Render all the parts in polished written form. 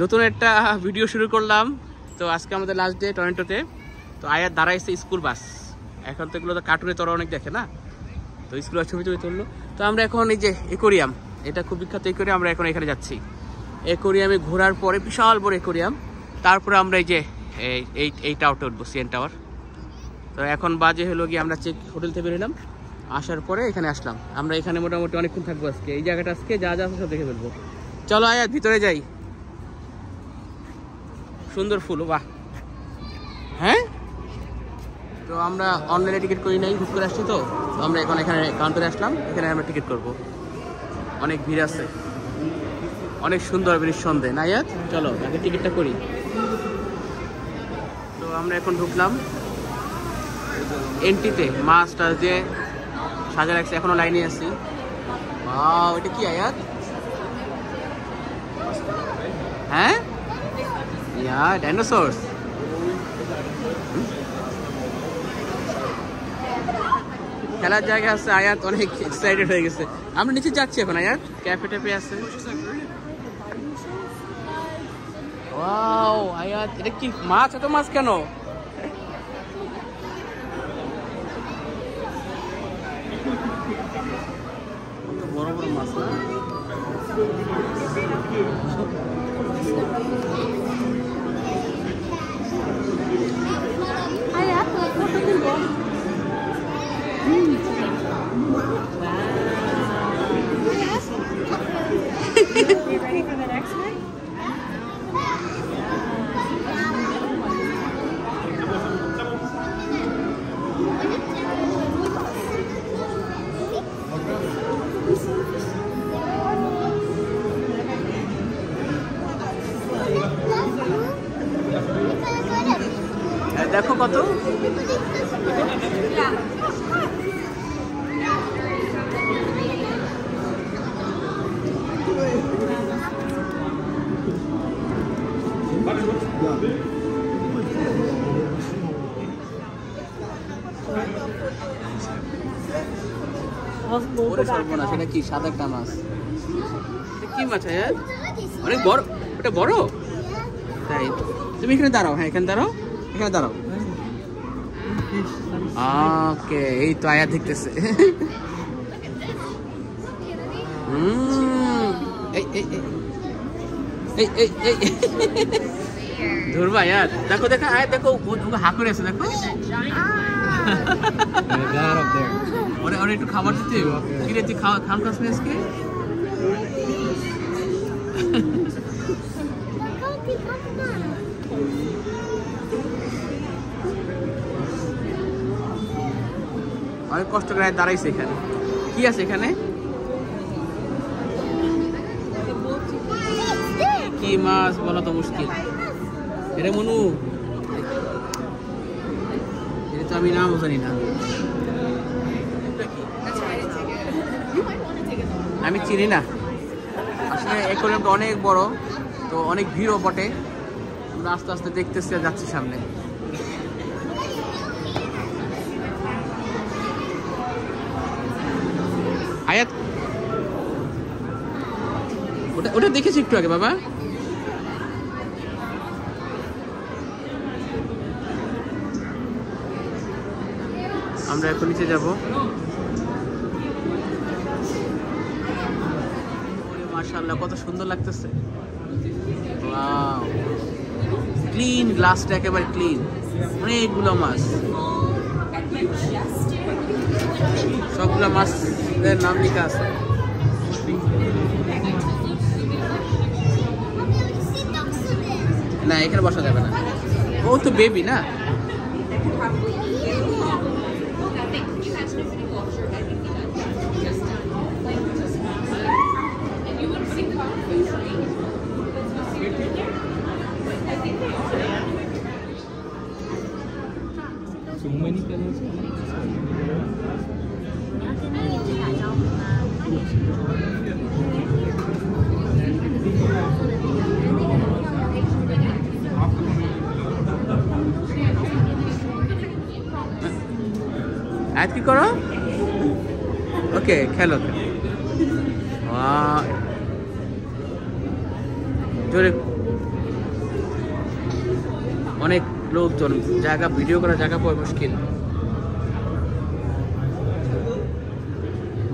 নতুন একটা ভিডিও শুরু করলাম। তো আজকে আমাদের লাস্ট ডে টরন্টোতে। তো আয়াত দাঁড়াইছে স্কুল বাস, এখন তো এগুলো তো কার্টুনে তোরা অনেক দেখে না, তো স্কুল বাস ছবি তুললো। তো আমরা এখন এই যে একুরিয়াম, এটা খুব বিখ্যাত একুরিয়াম, আমরা এখন এখানে যাচ্ছি। একুরিয়ামে ঘোরার পরে বিশাল বড় একুরিয়াম, তারপরে আমরা এই যে এই টাওয়ারটা উঠবো, সিএন টাওয়ার। তো এখন বাজে হলো গিয়ে আমরা হোটেল থেকে বেরোলাম, আসার পরে এখানে আসলাম। আমরা এখানে মোটামুটি অনেকক্ষণ থাকবো আজকে। এই জায়গাটা আজকে যা যা আছে সব দেখে ফেলবো। চলো আয়াত ভিতরে যাই। সুন্দর ফুল, বাহ। হ্যাঁ, তো আমরা অনলাইনে টিকিট করি নাই, বুক করে আসছি। তো আমরা এখন এখানে কাউন্টারে আসলাম, এখানে আমরা টিকিট করব। অনেক ভিড় আছে, অনেক সুন্দর নিঃসন্দেহে না আয়াত? চলো আগে টিকিটটা করি। তো আমরা এখন ঢুকলাম এন্ট্রিতে, মাছটা দিয়ে সাজা রাখছে, এখনো লাইনে আছি। এটা কি আয়াত? হ্যাঁ, ইয়া ডাইনোসরস। খেলার জায়গা আছে, আয়াত অনেক এক্সাইটেড হয়ে গেছে। আমরা নিচে যাচ্ছি এখন আয়াত, ক্যাফে ট্যাফে আছে। ওয়াও আয়াত, এটা কি মাছ? এত মাছ কেন? বড় বড় মাছ না? You ready for the next one? দেখো কত। সেটা কি সাদা একটা মাছ? কি মাছ আয়াত? অনেক বড়, ওটা বড় তাই। তুমি এখানে দাঁড়াও, হ্যাঁ এখানে দাঁড়াও, এখানে দাঁড়াও। ওকে, এই তো আয়াত দেখতেছে। ধরবা আয়াত? দেখো দেখো আয়াত, দেখো হা করে আছে, দেখো। ওরা একটু খাবার দিতে, কি রে তুই খান খাস না আজকে? অনেক কষ্ট করে দাঁড়াইছে এখানে। কি আছে এখানে? কি মাছ বলা তো মুশকিল। এটা মনু, এটা তো আমি নাম জানি না। আমি চিনি না আসলে। অ্যাকোয়ারিয়ামটা অনেক বড়, তো অনেক ভিড়ও বটে। আমরা আস্তে আস্তে দেখতেছি, যাচ্ছি সামনে। আয়াত ওটা দেখেছি একটু আগে বাবা। আমরা এখন নিচে যাব। মাশাআল্লাহ, কত সুন্দর লাগতেছে। ওয়াও, ক্লিন, গ্লাসটা একেবারে ক্লিন। অনেকগুলো মাছ, সবগুলো মাছের নাম লেখা আছে। না, এখানে বসা যাবে না, ও তো বেবি না। আজ কি করো? ওকে, খেলো জোরে। অনেক লোকজন, জায়গা ভিডিও করার জায়গা পাওয়া মুশকিল।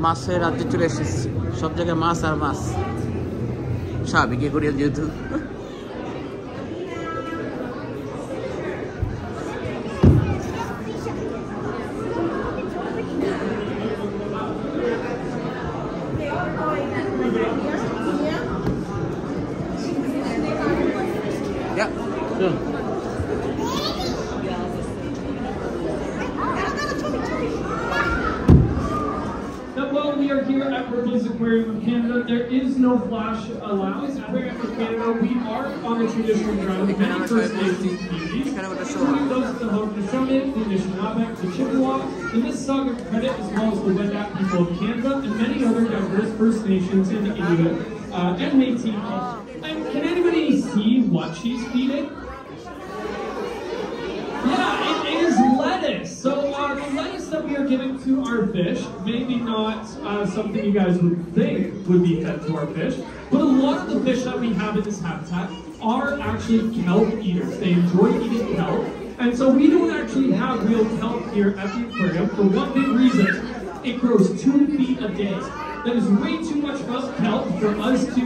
মাছের রাজ্যে চলে এসেছি, সব জায়গায় মাছ আর মাছ, স্বাভাবিক করিয়া যেহেতু। While we are here at Ripley's Aquarium of Canada, there is no flash allowance. Aquarium of Canada, we are on a traditional ground of many First Nations communities, including those of the Haudenosaunee, the Anishinaabe, the Chippewa, the Mississauga Credit, as well as the Wendat people of Canada, and many other diverse First Nations in Inuit and Métis. And can anybody see what she's feeding? Yeah, it is lettuce. So the lettuce that we are giving to our fish, maybe not something you guys would think would be fed to our fish, but a lot of the fish that we have in this habitat are actually kelp eaters. They enjoy eating kelp. And so we don't actually have real kelp here at the aquarium for one big reason. It grows 2 feet a day. That is way too much kelp for us to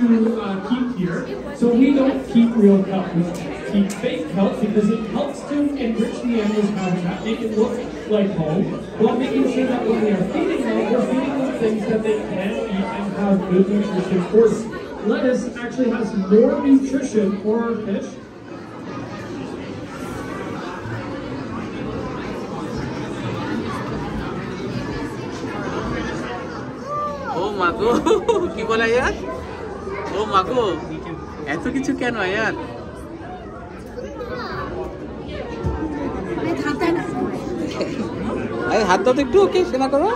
keep here. So we don't keep real kelp. We keep fake kelp because it helps to enrich the animal's habitat, make it look like home, while making sure that when we are feeding them, we're feeding them things that they can eat and have good nutrition for them. Lettuce actually has more nutrition for our fish. ও মাগো, কি বলে यार? ও মাগো, এত কিছু কেন यार? আরে হাত দাও তো একটু, ওকে সেনা করো।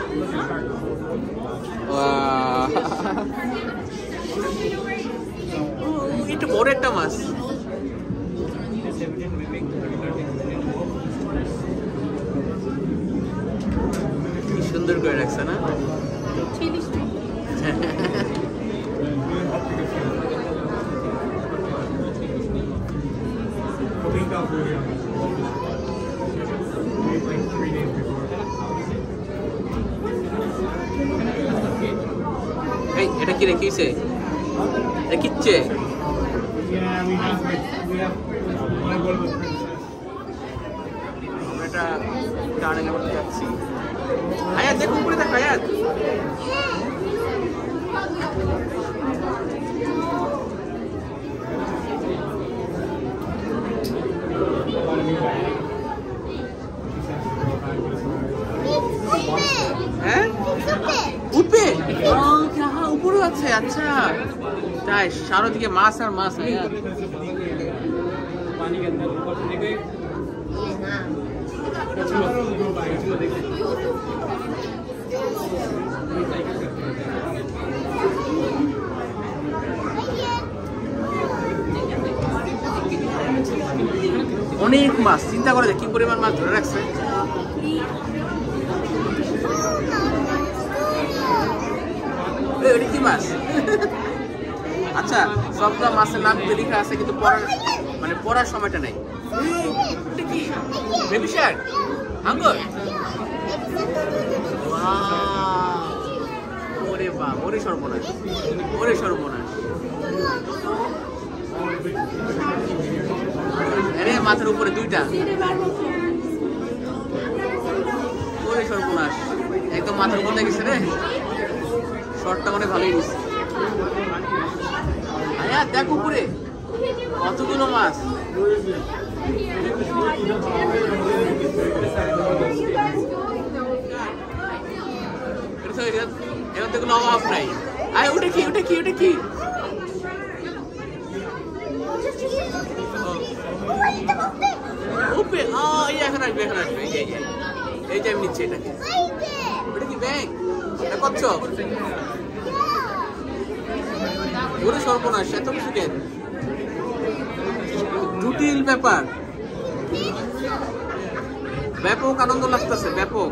একটু বড় একটা মাছ। কি সুন্দর করে রাখছে না? এই এটা কি রেখেছে? এটা কিচ্ছে? আমরা এটা গার্ডেনের মধ্যে যাচ্ছি। আয়াত দেখো, উপরে দেখো আয়াত। হ্যাঁ উঠবে, উপরে আছে। আচ্ছা তাই, চারোদিকে মাছ আর মাছ। অনেক মাছ, চিন্তা করে কি পরিমাণ মাছ ধরে রাখছে। কি মাছ? আচ্ছা, সবটা মাছের নাম লেখা আছে কিন্তু পড়ার সময়টা নেই। এটা কি বেবি শার্ক? আঙ্গুর? ওরে বাপ, ওরে সর্বনাশ, ওরে সর্বনাশ। আরে মাথার উপরে দুইটা, ওরে সর্বনাশ, একদম মাথার উপরে গেছে রে। শর্টটা মানে ভালোই নিচ্ছে। আয়া দেখ উপরে কতগুলো মাছ। এখন তো কোনো অভাব নাই। আয় ওটা কি, ওটা কি, ওটা কি? উপরে এখন আসবে, এখন আসবে। এই যে আমি নিচ্ছি এটাকে। ওটা কি ব্যাংক? এটা কচ্ছপ? ওরে সর্বনাশ, এত কিছু কেন? জটিল ব্যাপার, ব্যাপক আনন্দ লাগতেছে, ব্যাপক।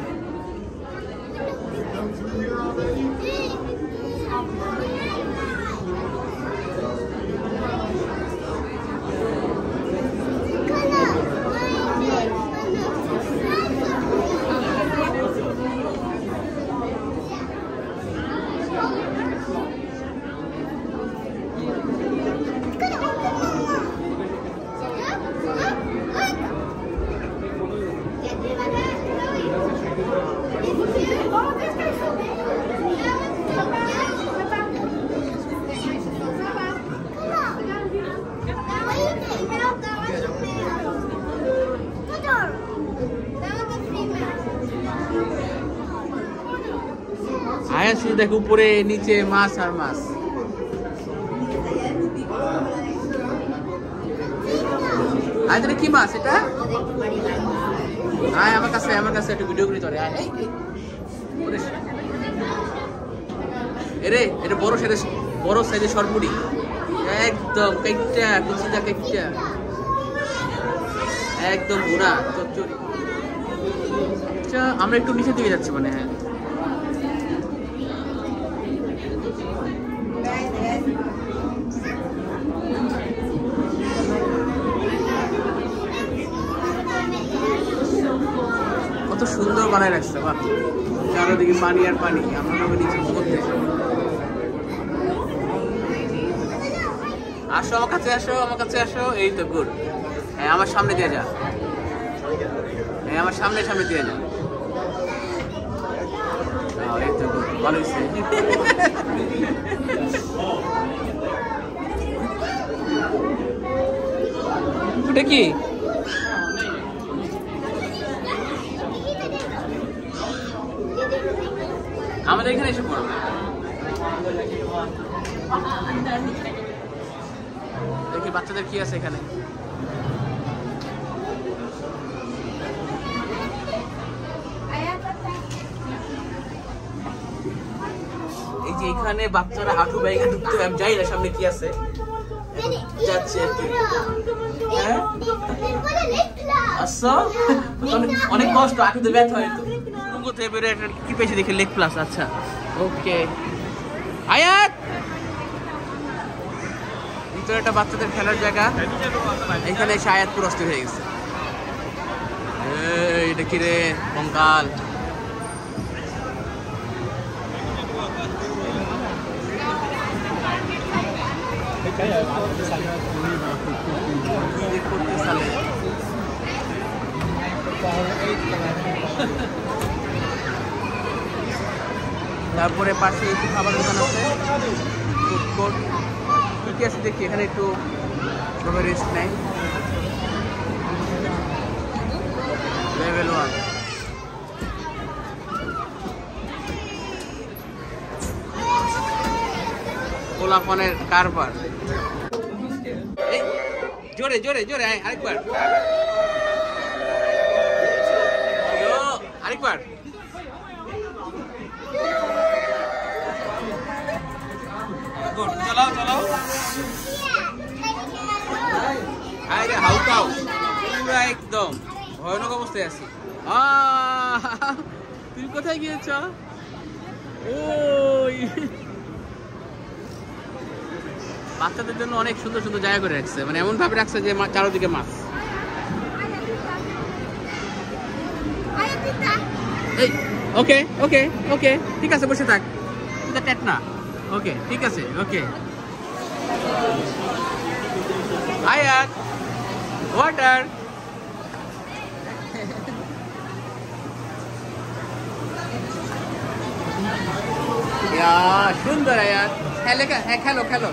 শুধু দেখো উপরে নিচে মাছ আর মাছ। আর এটা কি মাছ এটা? আয় আমার কাছে একটু ভিডিও করি তোরে। আয় এরে এটা বড় সাইজের সরপুরি, একদম কেকটা কুচিটা কেকটা একদম বুনা চচ্চড়ি। আচ্ছা আমরা একটু নিচের দিকে যাচ্ছি মানে। হ্যাঁ কত সুন্দর বানায় রাখছে, বাহ চারদিকে পানি আর পানি। আমরা তবে নিচে মধ্যে আসো, আমার কাছে আসো। এই তো গুড। হ্যাঁ আমার সামনে দিয়ে যা, আমার সামনে দিয়ে যা। এই তো গুড, ভালো হয়েছে। ওটা কি? আমাদের এখানে এসে পড়ো। দেখি বাচ্চাদের কি আছে এখানে। এই যে এখানে বাচ্চারা হাঁটু ব্যাগে ঢুকতে, আমি যাই না সামনে কি আছে, যাচ্ছে আর কি। হ্যাঁ আচ্ছা অনেক কষ্ট, হাঁটুতে ব্যথা হয় তো। কি পেয়েছে দেখে লেগ প্লাস। আচ্ছা ওকে। আয়াত ভিতরে একটা বাচ্চাদের খেলার জায়গা, এখানে এসে আয়াত পুরো অস্থির হয়ে গেছে। এটা কি রে কঙ্কাল? তারপরে পাশে একটু খাবার দোকান আছে, ফুডকোর্ট কি আছে দেখি। এখানে একটু রেস্ট নেয়। লেভেল 1 পোলাপনের কারবার। জোরে জোরে জোরে আরেকবার আরেকবার। চলাও চলাও। আরে হাউকাও পুরা একদম ভয়ানক অবস্থায় আছি। তুমি কোথায় গিয়েছ? ওই বাচ্চাদের জন্য অনেক সুন্দর সুন্দর জায়গা করে রাখছে, মানে এমন ভাবে রাখছে যে চারদিকে মাছ। এই ওকে ওকে ওকে ঠিক আছে, বসে থাক। টেট না, ওকে ঠিক আছে ওকে। আয়াত ওয়াটার। সুন্দর আয়াত। হ্যাঁ খেলো খেলো।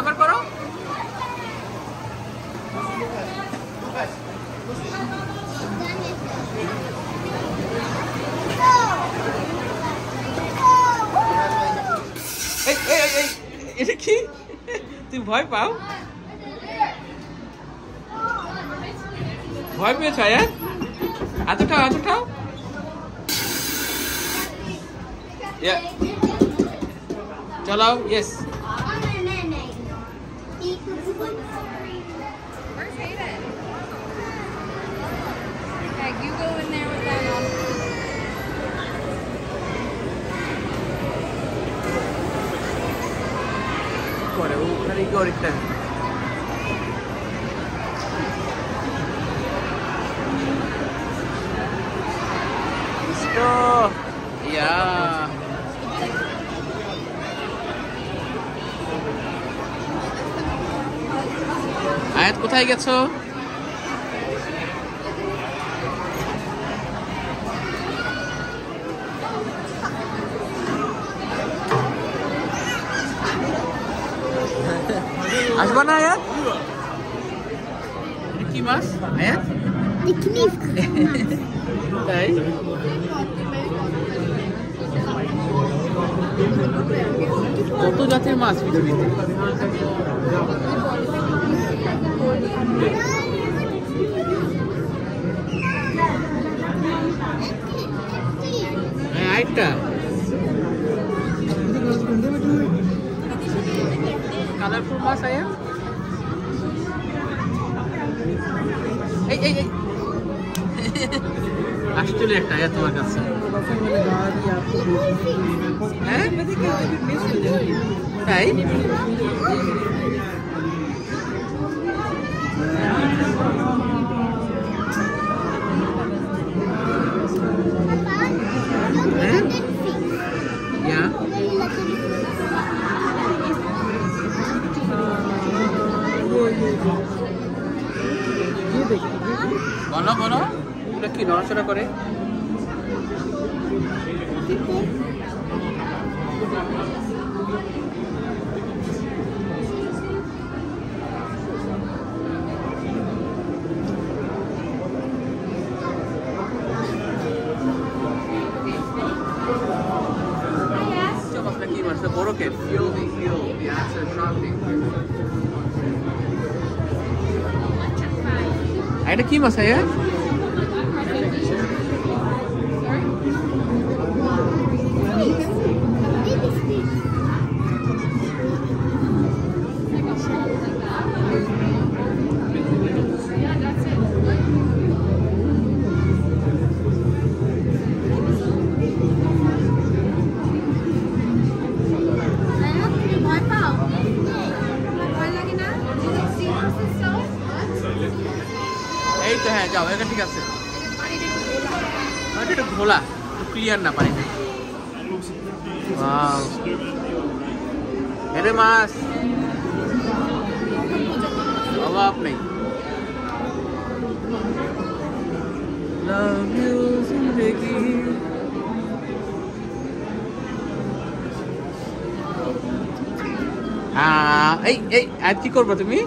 আবার করো। এটা কি? তুমি ভয় পাও? ভয় পেয়েছ আয়াত? এতটাও এতটাও? চলাও। Yes Where's Hayden? Okay, you go in there with that on. What a very good. আসো ইয়া আয়াত কোথায় গেছো? আসবা না আয়াত? এটা কি মাছ আয়াত? তাই কত জাতের মাছ পৃথিবীতে। আরেকটা কালারফুল মাছ আয়া এই এই এই আসলে একটা আয়া তোমার কাছে হ্যাঁ তাই বলো বলো এটা কি নড়াচড়া করে? কি মাছ বড় কে এটা কি মাছ আয়া? এই তো হ্যাঁ যাও এটা ঠিক আছে এটা ঘোলা ক্লিয়ার না পানিটা এটা মাছ অভাব নেই Love you, Zindagi. এই এই আজ কি করবো তুমি?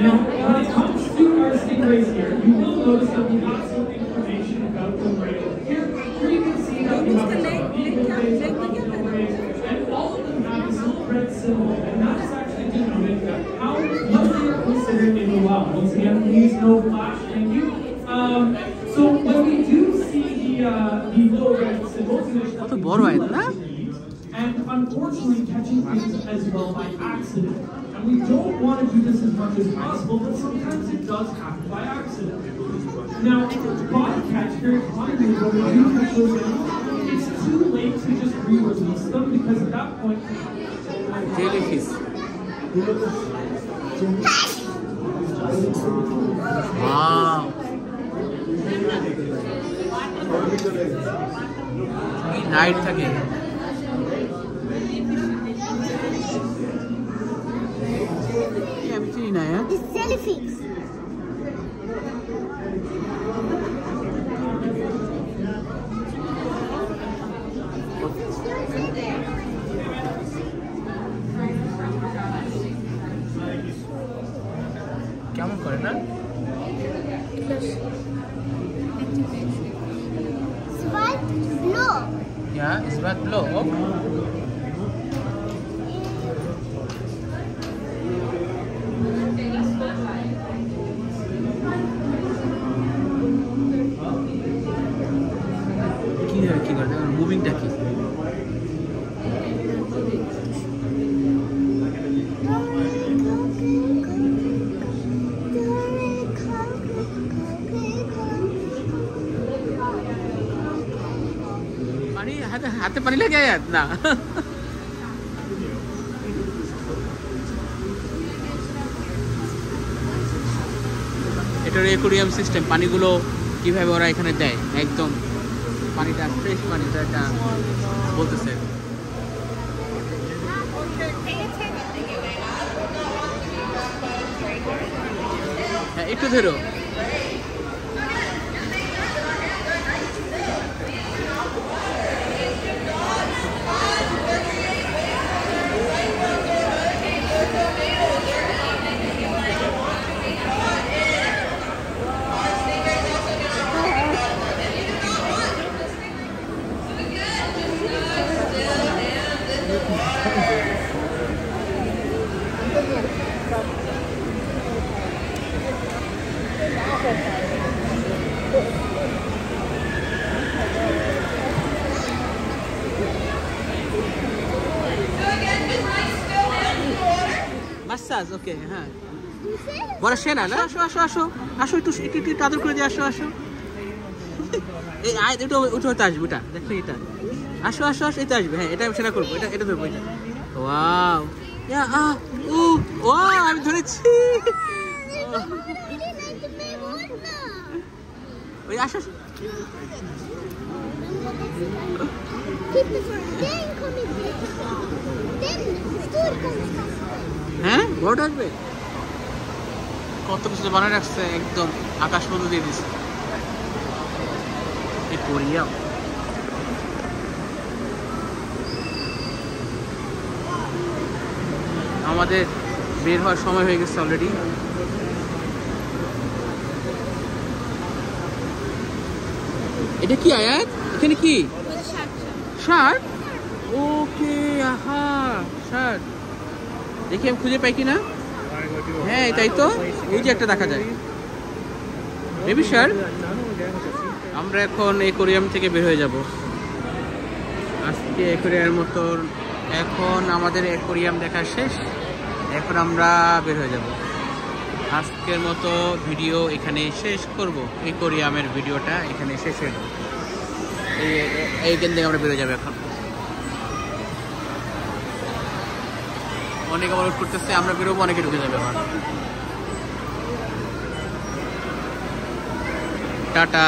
Now, when it comes to our stingrays here, you will notice that we have some information about them right over here. Here you can see that we have a and all of them have this little red symbol, and that is actually denoting how what they are considered in the wild. Once again, please no flash, thank you. So when we do see the little red symbols, and unfortunately catching things as well by accident. And we don't want to do this as much as possible, but sometimes it does happen by accident. Now, bycatch very commonly when we do catch those animals, it's too late to just re-release them because at that point, jellyfish. Wow. Night থাকে আমি চিনি না jellyfish কেমন করে না Swat blow. Yeah, swat blow. হাতে পানি লাগে আয়াত না। এটার অ্যাকোয়ারিয়াম সিস্টেম, পানিগুলো কিভাবে ওরা এখানে দেয়, একদম পানিটা ফ্রেশ পানিটা এটা বলতেছে। হ্যাঁ একটু ধরো। মাসাজ ওকে। হ্যাঁ বড় সে না না, আসো আসো আসো আসো, একটু একটু একটু আদর করে দিয়ে আসো আসো। এই আয় এটা উঠে হতে আসবে, এটা দেখো এটা, আসো আসো আসো, এটা আসবে। হ্যাঁ এটা আমি সেটা করবো, এটা এটা ধরবো এটা। ওয়াও ইয়া আ উ ও আমি ধরেছি। ওই আসো। হ্যাঁ বড় আসবে, কত কিছু বানায় রাখছে, একদম আকাশ পর্যন্ত দিয়ে দিচ্ছে। কোরিয়া আমাদের বের হওয়ার সময় হয়ে গেছে অলরেডি। এটা কি আয়াত, এখানে কি শার্ট? ওকে আহা শার্ট, দেখি আমি খুঁজে পাই কিনা। হ্যাঁ তাই তো, এই যে একটা দেখা যায় বেবি শার্ট। আমরা এখন অ্যাকোয়ারিয়াম থেকে বের হয়ে যাব আজকে। অ্যাকোয়ারিয়ামের মতন এখন আমাদের অ্যাকোয়ারিয়াম দেখা শেষ, এখন আমরা বের হয়ে যাব। আজকের মতো ভিডিও এখানে শেষ করব, অ্যাকোয়ারিয়ামের ভিডিওটা এখানে শেষ হয়ে যাবে। এইখান থেকে আমরা বেরোয় যাবো এখন। অনেক আবার ওয়েট করতেছে, আমরা বেরোবো, অনেকে ঢুকে যাবে এখন। টাটা।